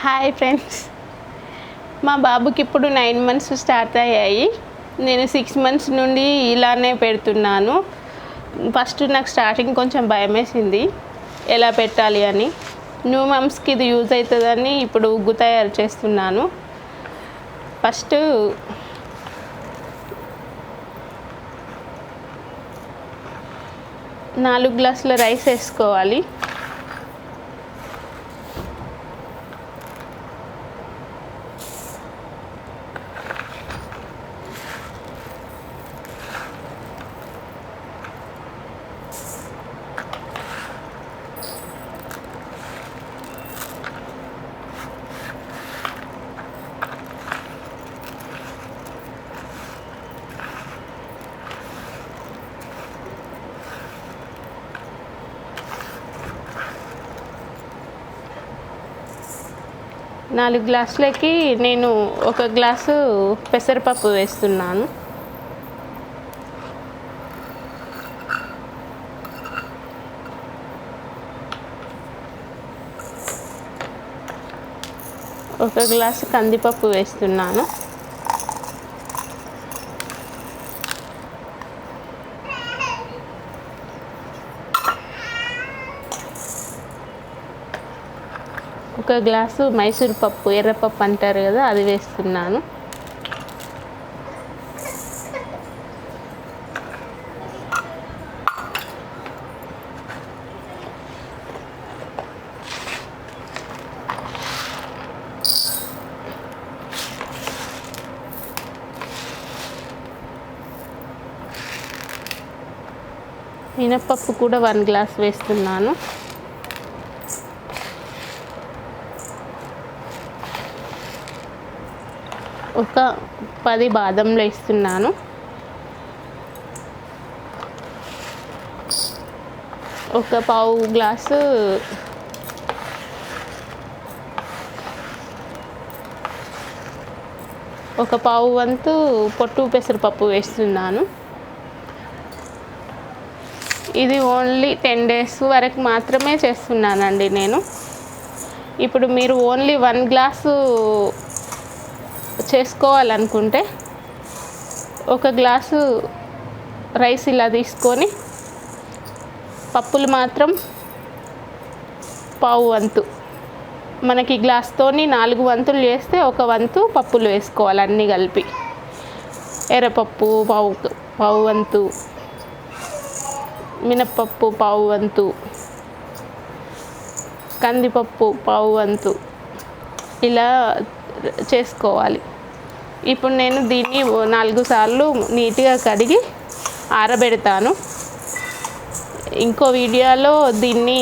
Hi friends, మా బాబుకి ఇప్పుడు 9 మంత్స్ స్టార్ట్ అయ్యాయి. నేను 6 మంత్స్ నుండి ఇలానే పెడుతున్నాను. ఫస్ట్ నాకు స్టార్టింగ్ కొంచెం భయం వేసింది ఎలా పెట్టాలి అని. న్యూ మమ్స్కి ఇది యూజ్ అవుతుందని ఇప్పుడు ఉగ్గు తయారు చేస్తున్నాను. ఫస్ట్ 4 గ్లాసుల రైస్ వేసుకోవాలి. నాలుగు గ్లాసులకి నేను 1 గ్లాసు పెసరపప్పు వేస్తున్నాను. ఒక గ్లాసు కందిపప్పు వేస్తున్నాను. ఒక గ్లాసు మైసూర్ పప్పు, ఎర్రపప్పు అంటారు కదా, అది వేస్తున్నాను. మినప్పప్పు కూడా 1 గ్లాస్ వేస్తున్నాను. ఒక 10 బాదంలు వేస్తున్నాను. ఒక పావు గ్లాసు ఒక పావు వంతు పొట్టు పెసరపప్పు వేస్తున్నాను. ఇది ఓన్లీ 10 డేస్ వరకు మాత్రమే చేస్తున్నానండి నేను. ఇప్పుడు మీరు ఓన్లీ 1 గ్లాసు చేసుకోవాలనుకుంటే 1 గ్లాసు రైస్ ఇలా తీసుకొని పప్పులు మాత్రం పావు వంతు, మనకి గ్లాస్తోని 4 వంతులు చేస్తే 1 వంతు పప్పులు వేసుకోవాలి అన్నీ కలిపి. ఎర్రపప్పు పావు వంతు, మినప్పప్పు పావు వంతు, కందిపప్పు పావు వంతు, ఇలా చేసుకోవాలి. ఇప్పుడు నేను దీన్ని 4 సార్లు నీట్గా కడిగి ఆరబెడతాను. ఇంకో వీడియోలో దీన్ని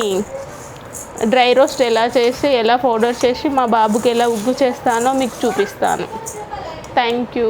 డ్రై రోస్ట్ ఎలా చేసి, ఎలా పౌడర్ చేసి మా బాబుకి ఎలా ఉగ్గు చేస్తానో మీకు చూపిస్తాను. Thank you.